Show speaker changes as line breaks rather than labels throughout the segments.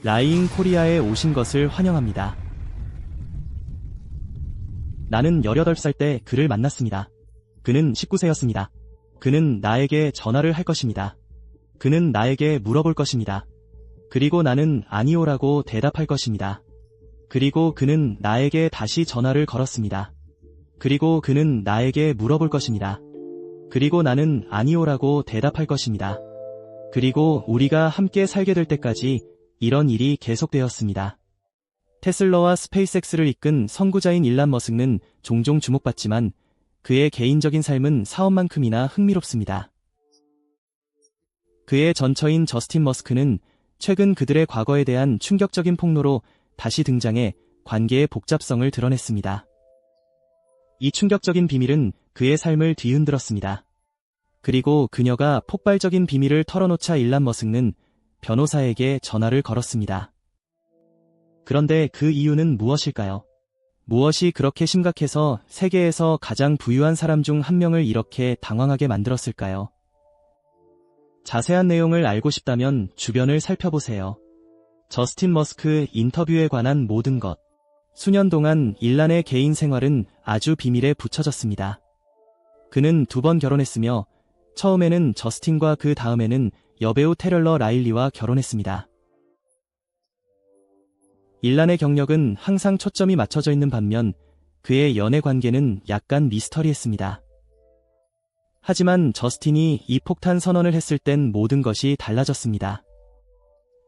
라이잉 코리아에 오신 것을 환영합니다. 나는 18살 때 그를 만났습니다. 그는 19세였습니다. 그는 나에게 전화를 할 것입니다. 그는 나에게 물어볼 것입니다. 그리고 나는 아니오라고 대답할 것입니다. 그리고 그는 나에게 다시 전화를 걸었습니다. 그리고 그는 나에게 물어볼 것입니다. 그리고 나는 아니오라고 대답할 것입니다. 그리고 우리가 함께 살게 될 때까지 이런 일이 계속되었습니다. 테슬라와 스페이스X를 이끈 선구자인 일론 머스크는 종종 주목받지만 그의 개인적인 삶은 사업만큼이나 흥미롭습니다. 그의 전처인 저스틴 머스크는 최근 그들의 과거에 대한 충격적인 폭로로 다시 등장해 관계의 복잡성을 드러냈습니다. 이 충격적인 비밀은 그의 삶을 뒤흔들었습니다. 그리고 그녀가 폭발적인 비밀을 털어놓자 일론 머스크는 변호사에게 전화를 걸었습니다. 그런데 그 이유는 무엇일까요? 무엇이 그렇게 심각해서 세계에서 가장 부유한 사람 중 한 명을 이렇게 당황하게 만들었을까요? 자세한 내용을 알고 싶다면 주변을 살펴보세요. 저스틴 머스크 인터뷰에 관한 모든 것. 수년 동안 일론의 개인 생활은 아주 비밀에 붙여졌습니다. 그는 2번 결혼했으며 처음에는 저스틴과 그 다음에는 여배우 테럴러 라일리와 결혼했습니다. 일론의 경력은 항상 초점이 맞춰져 있는 반면 그의 연애 관계는 약간 미스터리했습니다. 하지만 저스틴이 이 폭탄 선언을 했을 땐 모든 것이 달라졌습니다.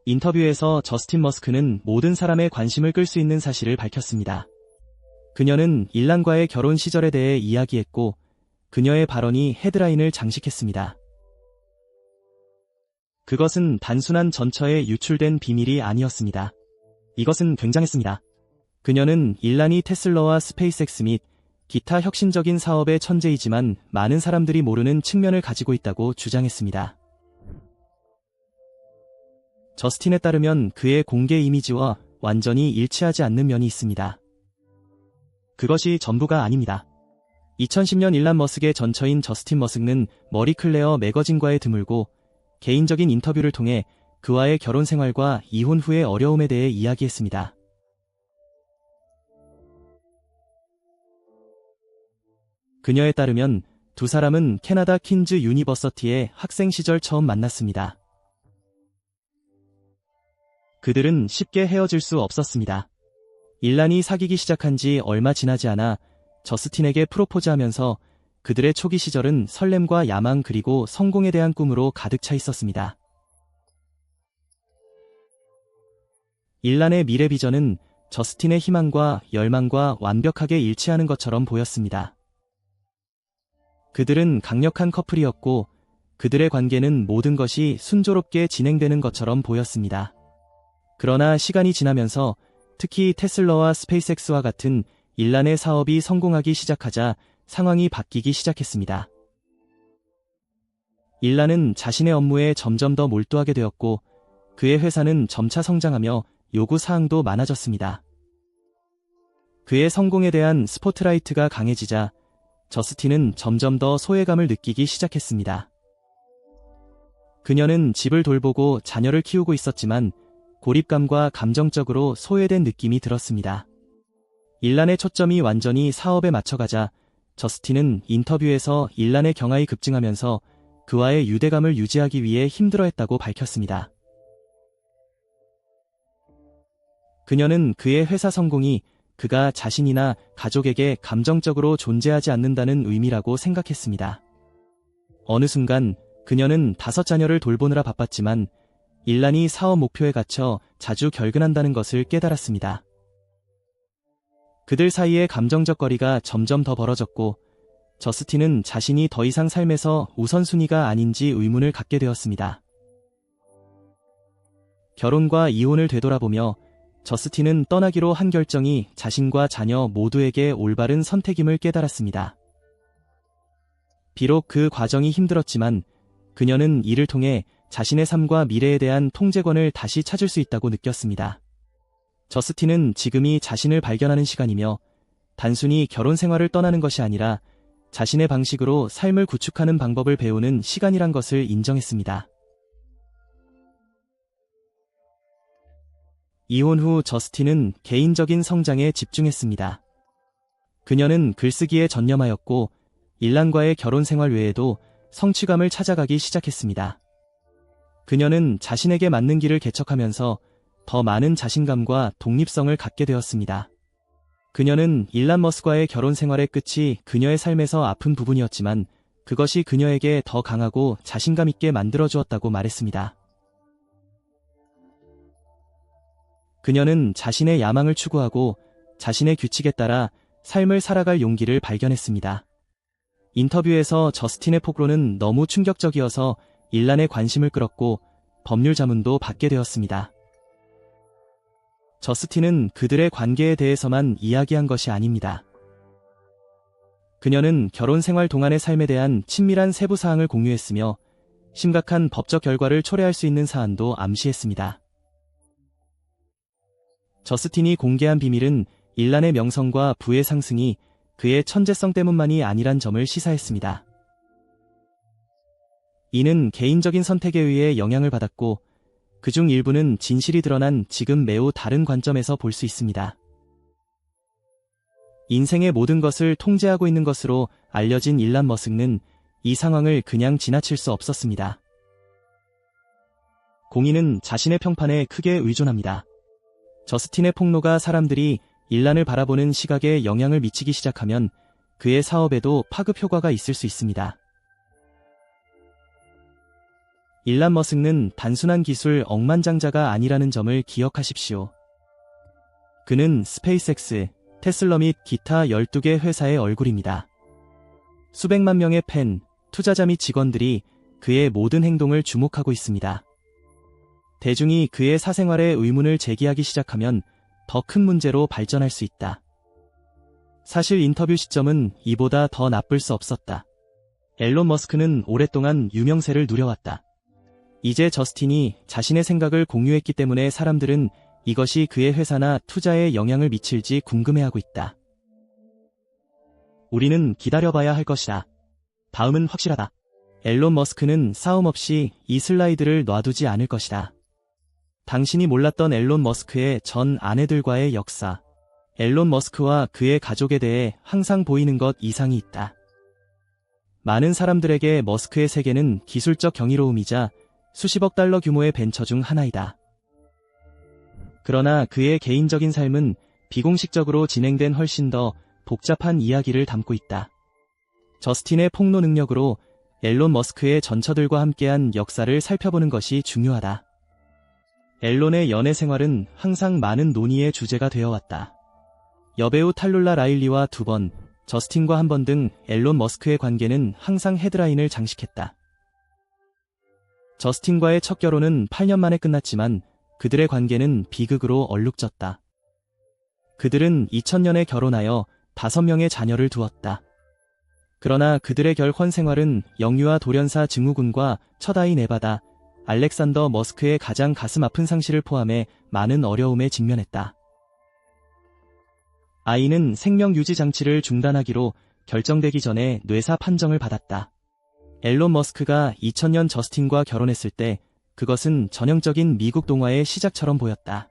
인터뷰에서 저스틴 머스크는 모든 사람의 관심을 끌 수 있는 사실을 밝혔습니다. 그녀는 일론과의 결혼 시절에 대해 이야기했고 그녀의 발언이 헤드라인을 장식했습니다. 그것은 단순한 전처에 유출된 비밀이 아니었습니다. 이것은 굉장했습니다. 그녀는 일론이 테슬라와 스페이스X 및 기타 혁신적인 사업의 천재이지만 많은 사람들이 모르는 측면을 가지고 있다고 주장했습니다. 저스틴에 따르면 그의 공개 이미지와 완전히 일치하지 않는 면이 있습니다. 그것이 전부가 아닙니다. 2010년 일론 머스크의 전처인 저스틴 머스크는 머리 클레어 매거진과의 드물고 개인적인 인터뷰를 통해 그와의 결혼 생활과 이혼 후의 어려움에 대해 이야기했습니다. 그녀에 따르면 두 사람은 캐나다 퀸즈 유니버시티의 학생 시절 처음 만났습니다. 그들은 쉽게 헤어질 수 없었습니다. 일론이 사귀기 시작한 지 얼마 지나지 않아 저스틴에게 프로포즈하면서 그들의 초기 시절은 설렘과 야망 그리고 성공에 대한 꿈으로 가득 차 있었습니다. 일론의 미래 비전은 저스틴의 희망과 열망과 완벽하게 일치하는 것처럼 보였습니다. 그들은 강력한 커플이었고 그들의 관계는 모든 것이 순조롭게 진행되는 것처럼 보였습니다. 그러나 시간이 지나면서 특히 테슬라와 스페이스X와 같은 일론의 사업이 성공하기 시작하자 상황이 바뀌기 시작했습니다. 일론은 자신의 업무에 점점 더 몰두하게 되었고 그의 회사는 점차 성장하며 요구 사항도 많아졌습니다. 그의 성공에 대한 스포트라이트가 강해지자 저스틴은 점점 더 소외감을 느끼기 시작했습니다. 그녀는 집을 돌보고 자녀를 키우고 있었지만 고립감과 감정적으로 소외된 느낌이 들었습니다. 일론의 초점이 완전히 사업에 맞춰가자 저스틴은 인터뷰에서 일론의 경악이 급증하면서 그와의 유대감을 유지하기 위해 힘들어했다고 밝혔습니다. 그녀는 그의 회사 성공이 그가 자신이나 가족에게 감정적으로 존재하지 않는다는 의미라고 생각했습니다. 어느 순간 그녀는 5자녀를 돌보느라 바빴지만 일론이 사업 목표에 갇혀 자주 결근한다는 것을 깨달았습니다. 그들 사이의 감정적 거리가 점점 더 벌어졌고 저스틴은 자신이 더 이상 삶에서 우선순위가 아닌지 의문을 갖게 되었습니다. 결혼과 이혼을 되돌아보며 저스틴은 떠나기로 한 결정이 자신과 자녀 모두에게 올바른 선택임을 깨달았습니다. 비록 그 과정이 힘들었지만 그녀는 이를 통해 자신의 삶과 미래에 대한 통제권을 다시 찾을 수 있다고 느꼈습니다. 저스틴은 지금이 자신을 발견하는 시간이며 단순히 결혼 생활을 떠나는 것이 아니라 자신의 방식으로 삶을 구축하는 방법을 배우는 시간이란 것을 인정했습니다. 이혼 후 저스틴은 개인적인 성장에 집중했습니다. 그녀는 글쓰기에 전념하였고 일란과의 결혼 생활 외에도 성취감을 찾아가기 시작했습니다. 그녀는 자신에게 맞는 길을 개척하면서 더 많은 자신감과 독립성을 갖게 되었습니다. 그녀는 일란 머스크와의 결혼 생활의 끝이 그녀의 삶에서 아픈 부분이었지만 그것이 그녀에게 더 강하고 자신감 있게 만들어주었다고 말했습니다. 그녀는 자신의 야망을 추구하고 자신의 규칙에 따라 삶을 살아갈 용기를 발견했습니다. 인터뷰에서 저스틴의 폭로는 너무 충격적이어서 일란의 관심을 끌었고 법률 자문도 받게 되었습니다. 저스틴은 그들의 관계에 대해서만 이야기한 것이 아닙니다. 그녀는 결혼 생활 동안의 삶에 대한 친밀한 세부 사항을 공유했으며 심각한 법적 결과를 초래할 수 있는 사안도 암시했습니다. 저스틴이 공개한 비밀은 일란의 명성과 부의 상승이 그의 천재성 때문만이 아니란 점을 시사했습니다. 이는 개인적인 선택에 의해 영향을 받았고 그중 일부는 진실이 드러난 지금 매우 다른 관점에서 볼 수 있습니다. 인생의 모든 것을 통제하고 있는 것으로 알려진 일란 머스크는 이 상황을 그냥 지나칠 수 없었습니다. 공인은 자신의 평판에 크게 의존합니다. 저스틴의 폭로가 사람들이 일란을 바라보는 시각에 영향을 미치기 시작하면 그의 사업에도 파급 효과가 있을 수 있습니다. 일란 머스크는 단순한 기술 억만장자가 아니라는 점을 기억하십시오. 그는 스페이스X, 테슬라 및 기타 12개 회사의 얼굴입니다. 수백만 명의 팬, 투자자 및 직원들이 그의 모든 행동을 주목하고 있습니다. 대중이 그의 사생활에 의문을 제기하기 시작하면 더 큰 문제로 발전할 수 있다. 사실 인터뷰 시점은 이보다 더 나쁠 수 없었다. 앨런 머스크는 오랫동안 유명세를 누려왔다. 이제 저스틴이 자신의 생각을 공유했기 때문에 사람들은 이것이 그의 회사나 투자에 영향을 미칠지 궁금해하고 있다. 우리는 기다려봐야 할 것이다. 다음은 확실하다. 앨런 머스크는 싸움 없이 이 슬라이드를 놔두지 않을 것이다. 당신이 몰랐던 앨런 머스크의 전 아내들과의 역사. 앨런 머스크와 그의 가족에 대해 항상 보이는 것 이상이 있다. 많은 사람들에게 머스크의 세계는 기술적 경이로움이자 수십억 달러 규모의 벤처 중 하나이다. 그러나 그의 개인적인 삶은 비공식적으로 진행된 훨씬 더 복잡한 이야기를 담고 있다. 저스틴의 폭로 능력으로 앨런 머스크의 전처들과 함께한 역사를 살펴보는 것이 중요하다. 앨런의 연애 생활은 항상 많은 논의의 주제가 되어왔다. 여배우 탈룰라 라일리와 2번, 저스틴과 1번 등 앨런 머스크의 관계는 항상 헤드라인을 장식했다. 저스틴과의 첫 결혼은 8년 만에 끝났지만 그들의 관계는 비극으로 얼룩졌다. 그들은 2000년에 결혼하여 5명의 자녀를 두었다. 그러나 그들의 결혼 생활은 영유아 돌연사 증후군과 첫 아이 네바다, 알렉산더 머스크의 가장 가슴 아픈 상실을 포함해 많은 어려움에 직면했다. 아이는 생명 유지 장치를 중단하기로 결정되기 전에 뇌사 판정을 받았다. 앨런 머스크가 2000년 저스틴과 결혼했을 때 그것은 전형적인 미국 동화의 시작처럼 보였다.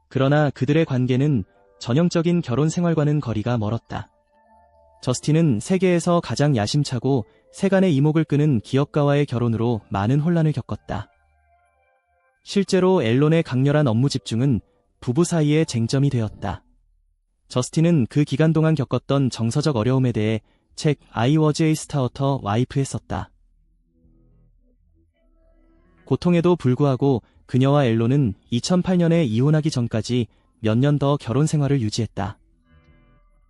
그러나 그들의 관계는 전형적인 결혼 생활과는 거리가 멀었다. 저스틴은 세계에서 가장 야심차고 세간의 이목을 끄는 기업가와의 결혼으로 많은 혼란을 겪었다. 실제로 앨런의 강렬한 업무 집중은 부부 사이의 쟁점이 되었다. 저스틴은 그 기간 동안 겪었던 정서적 어려움에 대해 책 I was a starter wife에 썼다. 고통에도 불구하고 그녀와 앨런은 2008년에 이혼하기 전까지 몇 년 더 결혼 생활을 유지했다.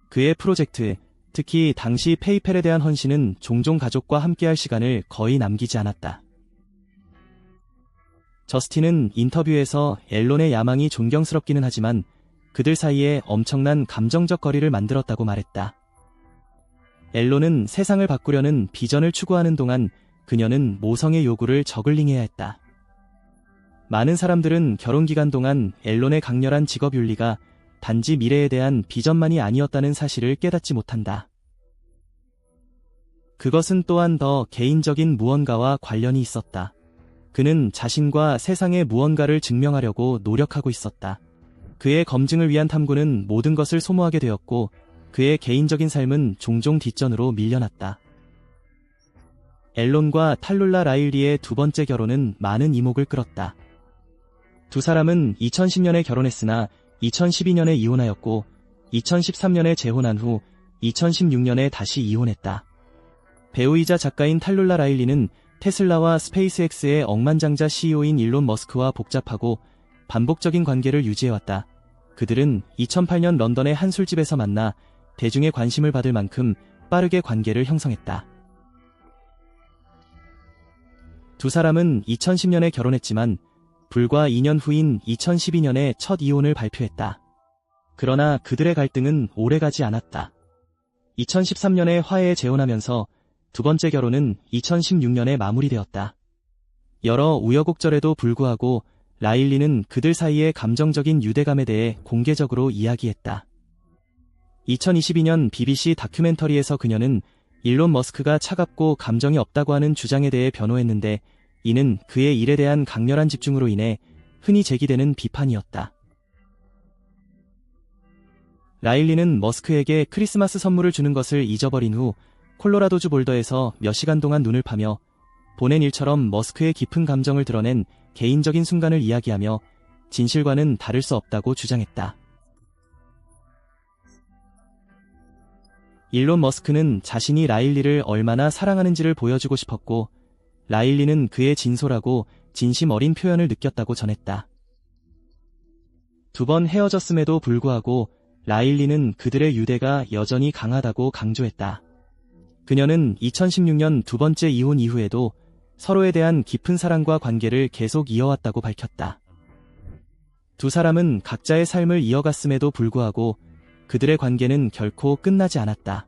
그의 프로젝트, 특히 당시 페이펠에 대한 헌신은 종종 가족과 함께할 시간을 거의 남기지 않았다. 저스틴은 인터뷰에서 앨런의 야망이 존경스럽기는 하지만 그들 사이에 엄청난 감정적 거리를 만들었다고 말했다. 앨런은 세상을 바꾸려는 비전을 추구하는 동안 그녀는 모성의 요구를 저글링해야 했다. 많은 사람들은 결혼 기간 동안 앨런의 강렬한 직업 윤리가 단지 미래에 대한 비전만이 아니었다는 사실을 깨닫지 못한다. 그것은 또한 더 개인적인 무언가와 관련이 있었다. 그는 자신과 세상에 무언가를 증명하려고 노력하고 있었다. 그의 검증을 위한 탐구는 모든 것을 소모하게 되었고 그의 개인적인 삶은 종종 뒷전으로 밀려났다. 앨론과 탈룰라 라일리의 두 번째 결혼은 많은 이목을 끌었다. 두 사람은 2010년에 결혼했으나 2012년에 이혼하였고 2013년에 재혼한 후 2016년에 다시 이혼했다. 배우이자 작가인 탈룰라 라일리는 테슬라와 스페이스X의 억만장자 CEO인 일론 머스크와 복잡하고 반복적인 관계를 유지해왔다. 그들은 2008년 런던의 한 술집에서 만나 대중의 관심을 받을 만큼 빠르게 관계를 형성했다. 두 사람은 2010년에 결혼했지만 불과 2년 후인 2012년에 첫 이혼을 발표했다. 그러나 그들의 갈등은 오래가지 않았다. 2013년에 화해에 재혼하면서 두 번째 결혼은 2016년에 마무리되었다. 여러 우여곡절에도 불구하고 라일리는 그들 사이의 감정적인 유대감에 대해 공개적으로 이야기했다. 2022년 BBC 다큐멘터리에서 그녀는 일론 머스크가 차갑고 감정이 없다고 하는 주장에 대해 변호했는데 이는 그의 일에 대한 강렬한 집중으로 인해 흔히 제기되는 비판이었다. 라일리는 머스크에게 크리스마스 선물을 주는 것을 잊어버린 후 콜로라도주 볼더에서 몇 시간 동안 눈을 파며 보낸 일처럼 머스크의 깊은 감정을 드러낸 개인적인 순간을 이야기하며 진실과는 다를 수 없다고 주장했다. 일론 머스크는 자신이 라일리를 얼마나 사랑하는지를 보여주고 싶었고 라일리는 그의 진솔하고 진심 어린 표현을 느꼈다고 전했다. 두 번 헤어졌음에도 불구하고 라일리는 그들의 유대가 여전히 강하다고 강조했다. 그녀는 2016년 두 번째 이혼 이후에도 서로에 대한 깊은 사랑과 관계를 계속 이어왔다고 밝혔다. 두 사람은 각자의 삶을 이어갔음에도 불구하고 그들의 관계는 결코 끝나지 않았다.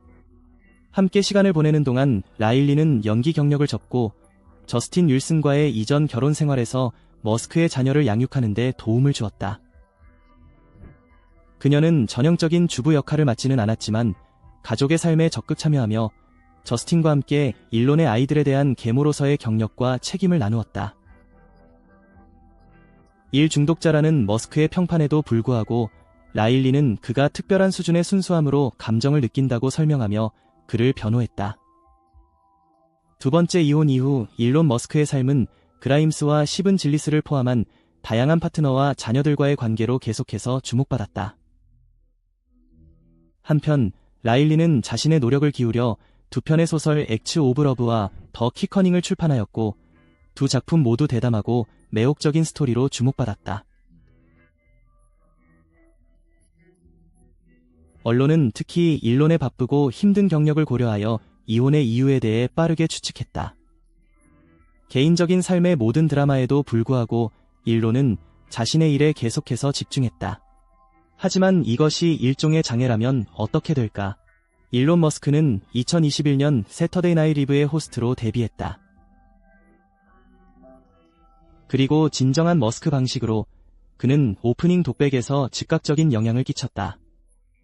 함께 시간을 보내는 동안 라일리는 연기 경력을 접고 저스틴 윌슨과의 이전 결혼 생활에서 머스크의 자녀를 양육하는 데 도움을 주었다. 그녀는 전형적인 주부 역할을 맡지는 않았지만 가족의 삶에 적극 참여하며 저스틴과 함께 일론의 아이들에 대한 계모로서의 경력과 책임을 나누었다. 일 중독자라는 머스크의 평판에도 불구하고 라일리는 그가 특별한 수준의 순수함으로 감정을 느낀다고 설명하며 그를 변호했다. 두 번째 이혼 이후 일론 머스크의 삶은 그라임스와 시븐 질리스를 포함한 다양한 파트너와 자녀들과의 관계로 계속해서 주목받았다. 한편 라일리는 자신의 노력을 기울여 두 편의 소설 액츠 오브 러브와 더 키커닝을 출판하였고 두 작품 모두 대담하고 매혹적인 스토리로 주목받았다. 언론은 특히 일론의 바쁘고 힘든 경력을 고려하여 이혼의 이유에 대해 빠르게 추측했다. 개인적인 삶의 모든 드라마에도 불구하고 일론은 자신의 일에 계속해서 집중했다. 하지만 이것이 일종의 장애라면 어떻게 될까? 일론 머스크는 2021년 세터데이 나잇 리브의 호스트로 데뷔했다. 그리고 진정한 머스크 방식으로 그는 오프닝 독백에서 즉각적인 영향을 끼쳤다.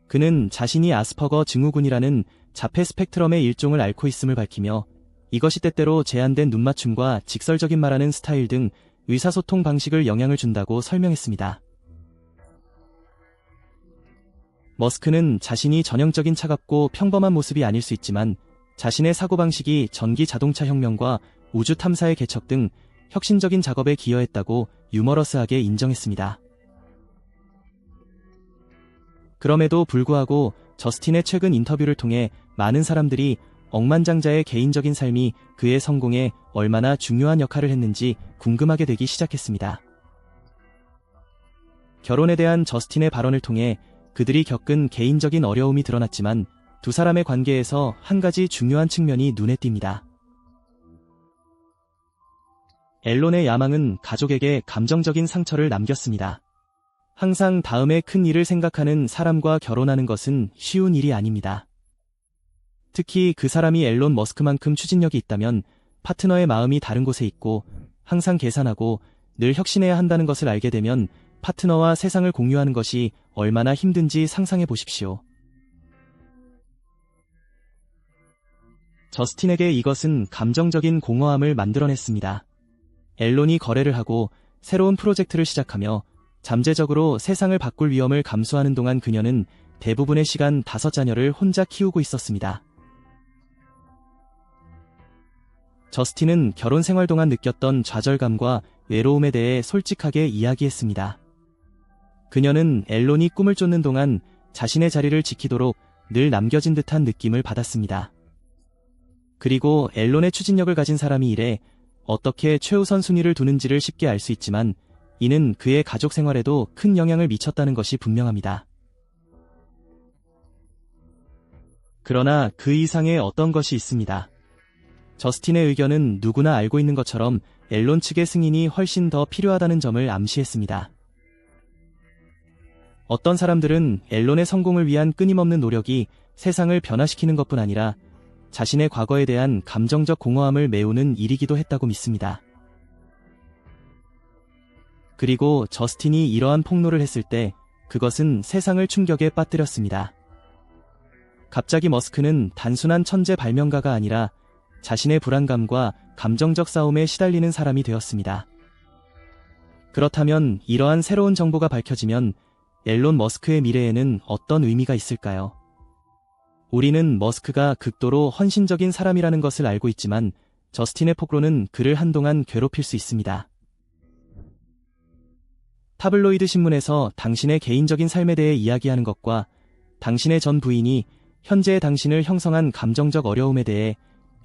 그는 자신이 아스퍼거 증후군이라는 자폐 스펙트럼의 일종을 앓고 있음을 밝히며 이것이 때때로 제한된 눈맞춤과 직설적인 말하는 스타일 등 의사소통 방식을 영향을 준다고 설명했습니다. 머스크는 자신이 전형적인 차갑고 평범한 모습이 아닐 수 있지만 자신의 사고방식이 전기 자동차 혁명과 우주 탐사의 개척 등 혁신적인 작업에 기여했다고 유머러스하게 인정했습니다. 그럼에도 불구하고 저스틴의 최근 인터뷰를 통해 많은 사람들이 억만장자의 개인적인 삶이 그의 성공에 얼마나 중요한 역할을 했는지 궁금하게 되기 시작했습니다. 결혼에 대한 저스틴의 발언을 통해 그들이 겪은 개인적인 어려움이 드러났지만 두 사람의 관계에서 한 가지 중요한 측면이 눈에 띕니다. 앨론의 야망은 가족에게 감정적인 상처를 남겼습니다. 항상 다음에 큰 일을 생각하는 사람과 결혼하는 것은 쉬운 일이 아닙니다. 특히 그 사람이 앨론 머스크만큼 추진력이 있다면 파트너의 마음이 다른 곳에 있고 항상 계산하고 늘 혁신해야 한다는 것을 알게 되면 파트너와 세상을 공유하는 것이 얼마나 힘든지 상상해 보십시오. 저스틴에게 이것은 감정적인 공허함을 만들어냈습니다. 앨론이 거래를 하고 새로운 프로젝트를 시작하며 잠재적으로 세상을 바꿀 위험을 감수하는 동안 그녀는 대부분의 시간 5자녀를 혼자 키우고 있었습니다. 저스틴은 결혼 생활 동안 느꼈던 좌절감과 외로움에 대해 솔직하게 이야기했습니다. 그녀는 앨론이 꿈을 쫓는 동안 자신의 자리를 지키도록 늘 남겨진 듯한 느낌을 받았습니다. 그리고 앨론의 추진력을 가진 사람이 일에 어떻게 최우선 순위를 두는지를 쉽게 알 수 있지만 이는 그의 가족 생활에도 큰 영향을 미쳤다는 것이 분명합니다. 그러나 그 이상의 어떤 것이 있습니다. 저스틴의 의견은 누구나 알고 있는 것처럼 앨론 측의 승인이 훨씬 더 필요하다는 점을 암시했습니다. 어떤 사람들은 앨론의 성공을 위한 끊임없는 노력이 세상을 변화시키는 것뿐 아니라 자신의 과거에 대한 감정적 공허함을 메우는 일이기도 했다고 믿습니다. 그리고 저스틴이 이러한 폭로를 했을 때 그것은 세상을 충격에 빠뜨렸습니다. 갑자기 머스크는 단순한 천재 발명가가 아니라 자신의 불안감과 감정적 싸움에 시달리는 사람이 되었습니다. 그렇다면 이러한 새로운 정보가 밝혀지면 앨론 머스크의 미래에는 어떤 의미가 있을까요? 우리는 머스크가 극도로 헌신적인 사람이라는 것을 알고 있지만 저스틴의 폭로는 그를 한동안 괴롭힐 수 있습니다. 타블로이드 신문에서 당신의 개인적인 삶에 대해 이야기하는 것과 당신의 전 부인이 현재의 당신을 형성한 감정적 어려움에 대해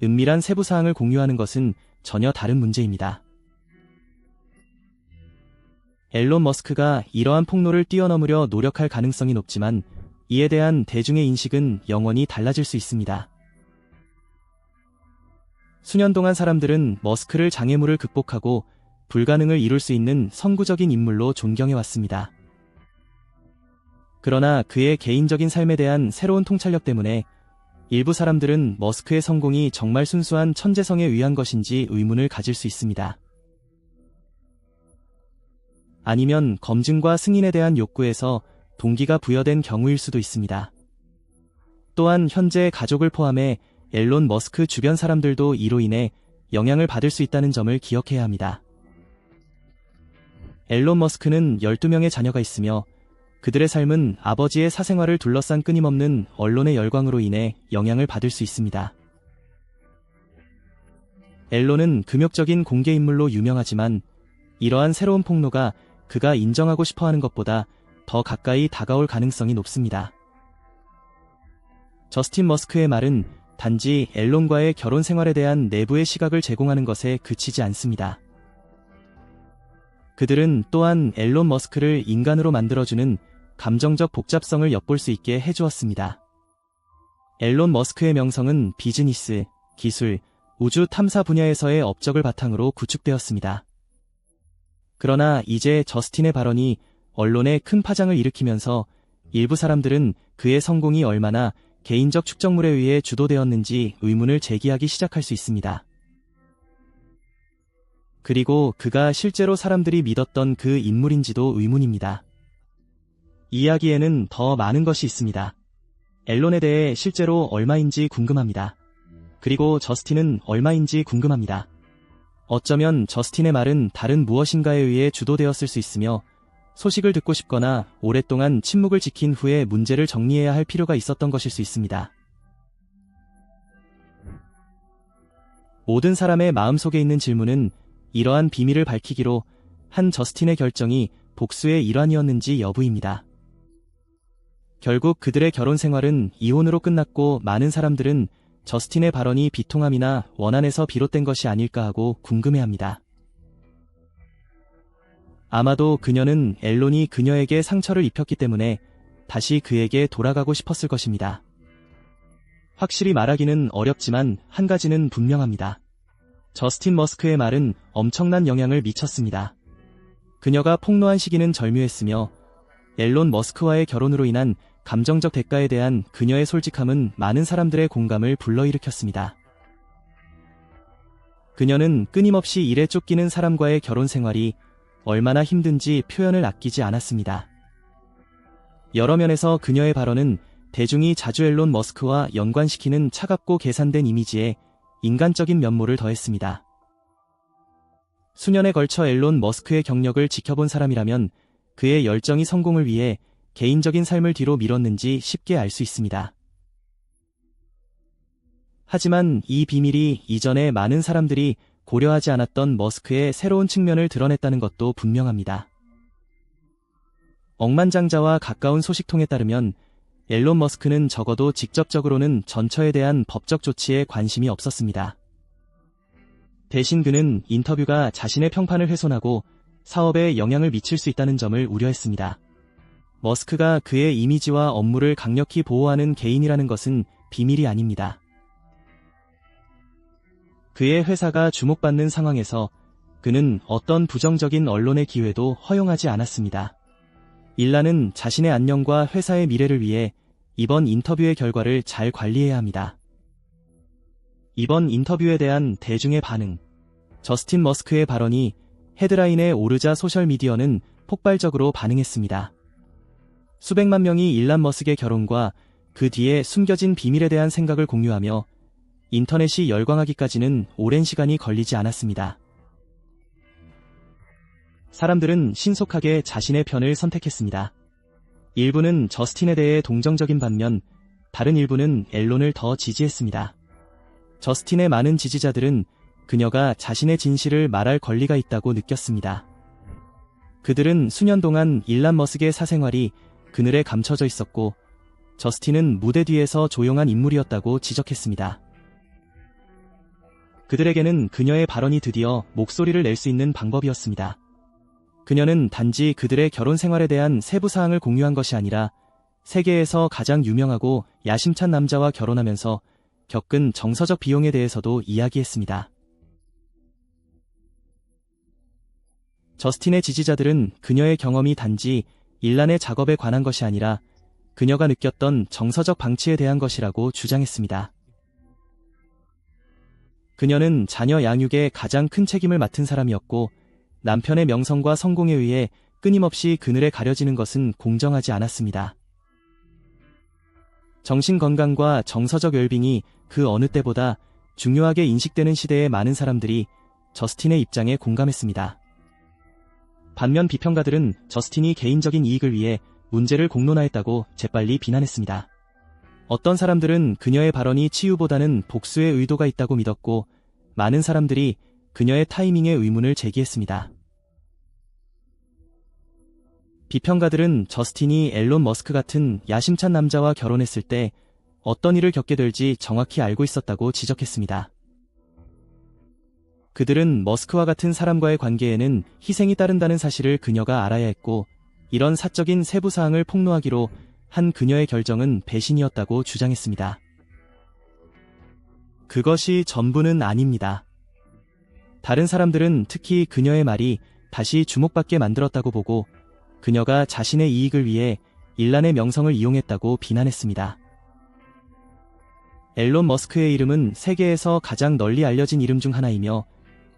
은밀한 세부 사항을 공유하는 것은 전혀 다른 문제입니다. 앨론 머스크가 이러한 폭로를 뛰어넘으려 노력할 가능성이 높지만 이에 대한 대중의 인식은 영원히 달라질 수 있습니다. 수년 동안 사람들은 머스크를 장애물을 극복하고 불가능을 이룰 수 있는 선구적인 인물로 존경해왔습니다. 그러나 그의 개인적인 삶에 대한 새로운 통찰력 때문에 일부 사람들은 머스크의 성공이 정말 순수한 천재성에 의한 것인지 의문을 가질 수 있습니다. 아니면 검증과 승인에 대한 욕구에서 동기가 부여된 경우일 수도 있습니다. 또한 현재 가족을 포함해 앨론 머스크 주변 사람들도 이로 인해 영향을 받을 수 있다는 점을 기억해야 합니다. 앨론 머스크는 12명의 자녀가 있으며 그들의 삶은 아버지의 사생활을 둘러싼 끊임없는 언론의 열광으로 인해 영향을 받을 수 있습니다. 앨론은 금욕적인 공개인물로 유명하지만 이러한 새로운 폭로가 그가 인정하고 싶어하는 것보다 더 가까이 다가올 가능성이 높습니다. 저스틴 머스크의 말은 단지 앨론과의 결혼 생활에 대한 내부의 시각을 제공하는 것에 그치지 않습니다. 그들은 또한 앨론 머스크를 인간으로 만들어주는 감정적 복잡성을 엿볼 수 있게 해주었습니다. 앨론 머스크의 명성은 비즈니스, 기술, 우주 탐사 분야에서의 업적을 바탕으로 구축되었습니다. 그러나 이제 저스틴의 발언이 언론에 큰 파장을 일으키면서 일부 사람들은 그의 성공이 얼마나 개인적 축적물에 의해 주도되었는지 의문을 제기하기 시작할 수 있습니다. 그리고 그가 실제로 사람들이 믿었던 그 인물인지도 의문입니다. 이야기에는 더 많은 것이 있습니다. 앨론에 대해 실제로 얼마인지 궁금합니다. 그리고 저스틴은 얼마인지 궁금합니다. 어쩌면 저스틴의 말은 다른 무엇인가에 의해 주도되었을 수 있으며 소식을 듣고 싶거나 오랫동안 침묵을 지킨 후에 문제를 정리해야 할 필요가 있었던 것일 수 있습니다. 모든 사람의 마음속에 있는 질문은 이러한 비밀을 밝히기로 한 저스틴의 결정이 복수의 일환이었는지 여부입니다. 결국 그들의 결혼 생활은 이혼으로 끝났고 많은 사람들은 저스틴의 발언이 비통함이나 원한에서 비롯된 것이 아닐까 하고 궁금해합니다. 아마도 그녀는 앨론이 그녀에게 상처를 입혔기 때문에 다시 그에게 돌아가고 싶었을 것입니다. 확실히 말하기는 어렵지만 한 가지는 분명합니다. 저스틴 머스크의 말은 엄청난 영향을 미쳤습니다. 그녀가 폭로한 시기는 절묘했으며 앨론 머스크와의 결혼으로 인한 감정적 대가에 대한 그녀의 솔직함은 많은 사람들의 공감을 불러일으켰습니다. 그녀는 끊임없이 일에 쫓기는 사람과의 결혼 생활이 얼마나 힘든지 표현을 아끼지 않았습니다. 여러 면에서 그녀의 발언은 대중이 자주 앨론 머스크와 연관시키는 차갑고 계산된 이미지에 인간적인 면모를 더했습니다. 수년에 걸쳐 앨런 머스크의 경력을 지켜본 사람이라면 그의 열정이 성공을 위해 개인적인 삶을 뒤로 미뤘는지 쉽게 알 수 있습니다. 하지만 이 비밀이 이전에 많은 사람들이 고려하지 않았던 머스크의 새로운 측면을 드러냈다는 것도 분명합니다. 억만장자와 가까운 소식통에 따르면 앨런 머스크는 적어도 직접적으로는 전처에 대한 법적 조치에 관심이 없었습니다. 대신 그는 인터뷰가 자신의 평판을 훼손하고 사업에 영향을 미칠 수 있다는 점을 우려했습니다. 머스크가 그의 이미지와 업무를 강력히 보호하는 개인이라는 것은 비밀이 아닙니다. 그의 회사가 주목받는 상황에서 그는 어떤 부정적인 언론의 기회도 허용하지 않았습니다. 일라는 자신의 안녕과 회사의 미래를 위해 이번 인터뷰의 결과를 잘 관리해야 합니다. 이번 인터뷰에 대한 대중의 반응. 저스틴 머스크의 발언이 헤드라인에 오르자 소셜미디어는 폭발적으로 반응했습니다. 수백만 명이 일란 머스크의 결혼과 그 뒤에 숨겨진 비밀에 대한 생각을 공유하며 인터넷이 열광하기까지는 오랜 시간이 걸리지 않았습니다. 사람들은 신속하게 자신의 편을 선택했습니다. 일부는 저스틴에 대해 동정적인 반면 다른 일부는 앨런을 더 지지했습니다. 저스틴의 많은 지지자들은 그녀가 자신의 진실을 말할 권리가 있다고 느꼈습니다. 그들은 수년 동안 일란 머스크의 사생활이 그늘에 감춰져 있었고 저스틴은 무대 뒤에서 조용한 인물이었다고 지적했습니다. 그들에게는 그녀의 발언이 드디어 목소리를 낼 수 있는 방법이었습니다. 그녀는 단지 그들의 결혼 생활에 대한 세부 사항을 공유한 것이 아니라 세계에서 가장 유명하고 야심찬 남자와 결혼하면서 겪은 정서적 비용에 대해서도 이야기했습니다. 저스틴의 지지자들은 그녀의 경험이 단지 일란의 작업에 관한 것이 아니라 그녀가 느꼈던 정서적 방치에 대한 것이라고 주장했습니다. 그녀는 자녀 양육에 가장 큰 책임을 맡은 사람이었고 남편의 명성과 성공에 의해 끊임없이 그늘에 가려지는 것은 공정하지 않았습니다. 정신건강과 정서적 웰빙이 그 어느 때보다 중요하게 인식되는 시대에 많은 사람들이 저스틴의 입장에 공감했습니다. 반면 비평가들은 저스틴이 개인적인 이익을 위해 문제를 공론화했다고 재빨리 비난했습니다. 어떤 사람들은 그녀의 발언이 치유보다는 복수의 의도가 있다고 믿었고 많은 사람들이 그녀의 타이밍에 의문을 제기했습니다. 비평가들은 저스틴이 앨런 머스크 같은 야심찬 남자와 결혼했을 때 어떤 일을 겪게 될지 정확히 알고 있었다고 지적했습니다. 그들은 머스크와 같은 사람과의 관계에는 희생이 따른다는 사실을 그녀가 알아야 했고 이런 사적인 세부 사항을 폭로하기로 한 그녀의 결정은 배신이었다고 주장했습니다. 그것이 전부는 아닙니다. 다른 사람들은 특히 그녀의 말이 다시 주목받게 만들었다고 보고 그녀가 자신의 이익을 위해 일란의 명성을 이용했다고 비난했습니다. 앨런 머스크의 이름은 세계에서 가장 널리 알려진 이름 중 하나이며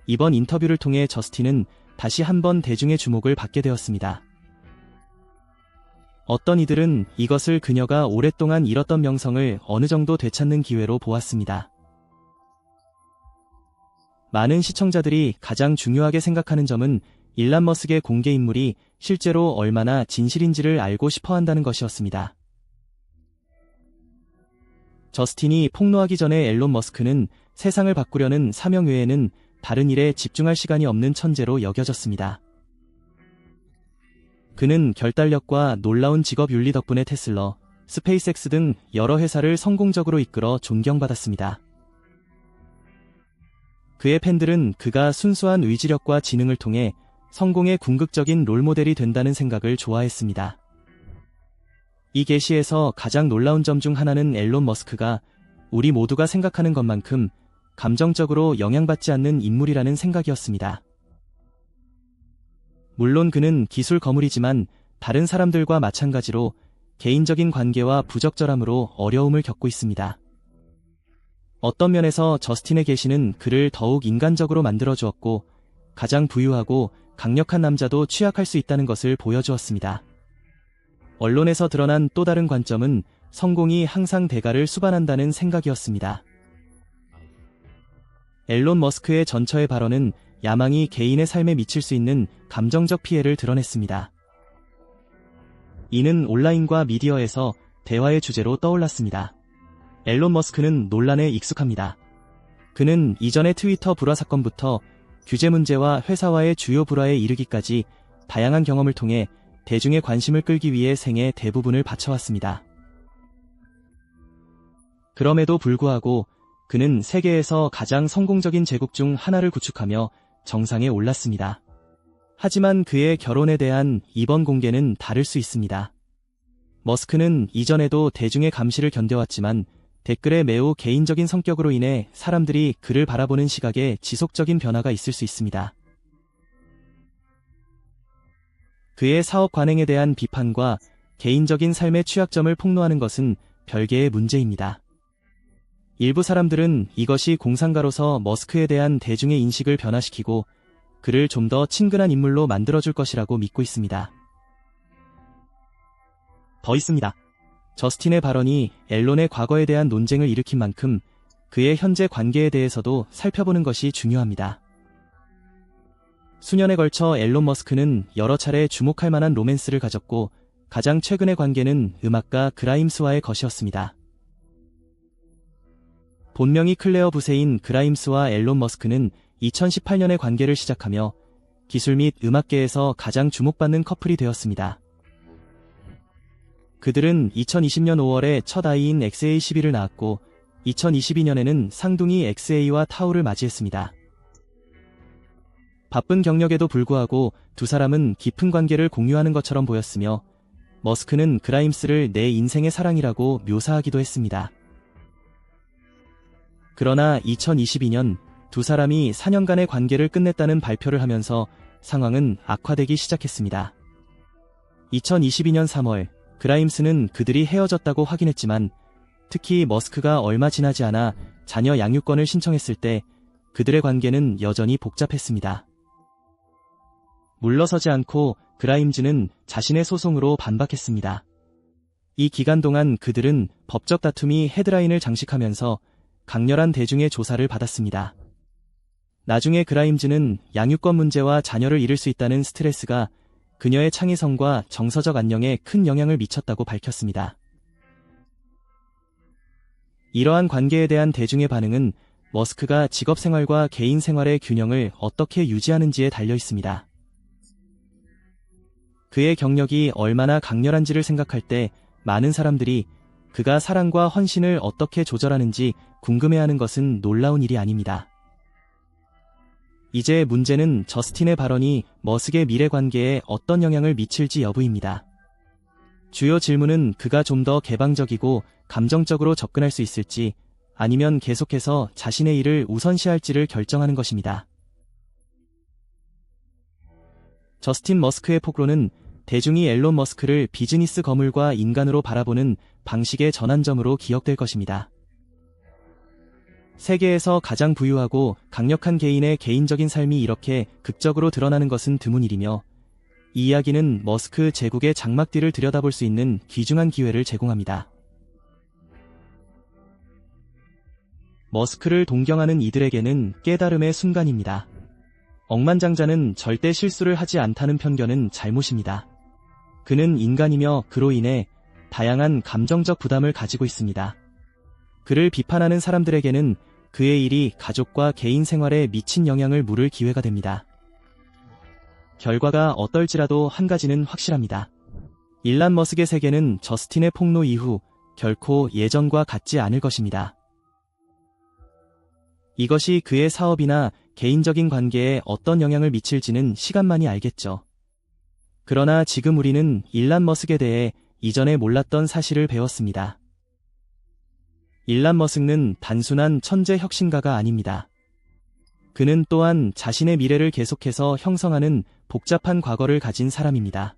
이번 인터뷰를 통해 저스틴은 다시 한번 대중의 주목을 받게 되었습니다. 어떤 이들은 이것을 그녀가 오랫동안 잃었던 명성을 어느 정도 되찾는 기회로 보았습니다. 많은 시청자들이 가장 중요하게 생각하는 점은 일란 머스크의 공개 인물이 실제로 얼마나 진실인지를 알고 싶어 한다는 것이었습니다. 저스틴이 폭로하기 전에 앨런 머스크는 세상을 바꾸려는 사명 외에는 다른 일에 집중할 시간이 없는 천재로 여겨졌습니다. 그는 결단력과 놀라운 직업 윤리 덕분에 테슬러, 스페이스X 등 여러 회사를 성공적으로 이끌어 존경받았습니다. 그의 팬들은 그가 순수한 의지력과 지능을 통해 성공의 궁극적인 롤모델이 된다는 생각을 좋아했습니다. 이 계시에서 가장 놀라운 점 중 하나는 앨런 머스크가 우리 모두가 생각하는 것만큼 감정적으로 영향받지 않는 인물이라는 생각이었습니다. 물론 그는 기술 거물이지만 다른 사람들과 마찬가지로 개인적인 관계와 부적절함으로 어려움을 겪고 있습니다. 어떤 면에서 저스틴의 계시는 그를 더욱 인간적으로 만들어주었고 가장 부유하고 강력한 남자도 취약할 수 있다는 것을 보여주었습니다. 언론에서 드러난 또 다른 관점은 성공이 항상 대가를 수반한다는 생각이었습니다. 앨런 머스크의 전처의 발언은 야망이 개인의 삶에 미칠 수 있는 감정적 피해를 드러냈습니다. 이는 온라인과 미디어에서 대화의 주제로 떠올랐습니다. 앨런 머스크는 논란에 익숙합니다. 그는 이전의 트위터 불화 사건부터 규제 문제와 회사와의 주요 불화에 이르기까지 다양한 경험을 통해 대중의 관심을 끌기 위해 생애 대부분을 바쳐왔습니다. 그럼에도 불구하고 그는 세계에서 가장 성공적인 제국 중 하나를 구축하며 정상에 올랐습니다. 하지만 그의 결혼에 대한 이번 공개는 다를 수 있습니다. 머스크는 이전에도 대중의 감시를 견뎌왔지만 댓글에 매우 개인적인 성격으로 인해 사람들이 그를 바라보는 시각에 지속적인 변화가 있을 수 있습니다. 그의 사업 관행에 대한 비판과 개인적인 삶의 취약점을 폭로하는 것은 별개의 문제입니다. 일부 사람들은 이것이 공상가로서 머스크에 대한 대중의 인식을 변화시키고 그를 좀 더 친근한 인물로 만들어줄 것이라고 믿고 있습니다. 더 있습니다. 저스틴의 발언이 앨런의 과거에 대한 논쟁을 일으킨 만큼 그의 현재 관계에 대해서도 살펴보는 것이 중요합니다. 수년에 걸쳐 앨런 머스크는 여러 차례 주목할 만한 로맨스를 가졌고 가장 최근의 관계는 음악가 그라임스와의 것이었습니다. 본명이 클레어 부세인 그라임스와 앨런 머스크는 2018년에 관계를 시작하며 기술 및 음악계에서 가장 주목받는 커플이 되었습니다. 그들은 2020년 5월에 첫 아이인 XA11을 낳았고 2022년에는 쌍둥이 XA와 타우를 맞이했습니다. 바쁜 경력에도 불구하고 두 사람은 깊은 관계를 공유하는 것처럼 보였으며 머스크는 그라임스를 내 인생의 사랑이라고 묘사하기도 했습니다. 그러나 2022년 두 사람이 4년간의 관계를 끝냈다는 발표를 하면서 상황은 악화되기 시작했습니다. 2022년 3월 그라임스는 그들이 헤어졌다고 확인했지만 특히 머스크가 얼마 지나지 않아 자녀 양육권을 신청했을 때 그들의 관계는 여전히 복잡했습니다. 물러서지 않고 그라임즈는 자신의 소송으로 반박했습니다. 이 기간 동안 그들은 법적 다툼이 헤드라인을 장식하면서 강렬한 대중의 조사를 받았습니다. 나중에 그라임즈는 양육권 문제와 자녀를 잃을 수 있다는 스트레스가 그녀의 창의성과 정서적 안녕에 큰 영향을 미쳤다고 밝혔습니다. 이러한 관계에 대한 대중의 반응은 머스크가 직업생활과 개인생활의 균형을 어떻게 유지하는지에 달려 있습니다. 그의 경력이 얼마나 강렬한지를 생각할 때 많은 사람들이 그가 사랑과 헌신을 어떻게 조절하는지 궁금해하는 것은 놀라운 일이 아닙니다. 이제 문제는 저스틴의 발언이 머스크의 미래 관계에 어떤 영향을 미칠지 여부입니다. 주요 질문은 그가 좀 더 개방적이고 감정적으로 접근할 수 있을지 아니면 계속해서 자신의 일을 우선시할지를 결정하는 것입니다. 저스틴 머스크의 폭로는 대중이 앨런 머스크를 비즈니스 거물과 인간으로 바라보는 방식의 전환점으로 기억될 것입니다. 세계에서 가장 부유하고 강력한 개인의 개인적인 삶이 이렇게 극적으로 드러나는 것은 드문 일이며 이 이야기는 머스크 제국의 장막 뒤를 들여다볼 수 있는 귀중한 기회를 제공합니다. 머스크를 동경하는 이들에게는 깨달음의 순간입니다. 억만장자는 절대 실수를 하지 않다는 편견은 잘못입니다. 그는 인간이며 그로 인해 다양한 감정적 부담을 가지고 있습니다. 그를 비판하는 사람들에게는 그의 일이 가족과 개인 생활에 미친 영향을 물을 기회가 됩니다. 결과가 어떨지라도 한 가지는 확실합니다. 일란 머스크의 세계는 저스틴의 폭로 이후 결코 예전과 같지 않을 것입니다. 이것이 그의 사업이나 개인적인 관계에 어떤 영향을 미칠지는 시간만이 알겠죠. 그러나 지금 우리는 일란 머스크에 대해 이전에 몰랐던 사실을 배웠습니다. 일란 머스크는 단순한 천재 혁신가가 아닙니다. 그는 또한 자신의 미래를 계속해서 형성하는 복잡한 과거를 가진 사람입니다.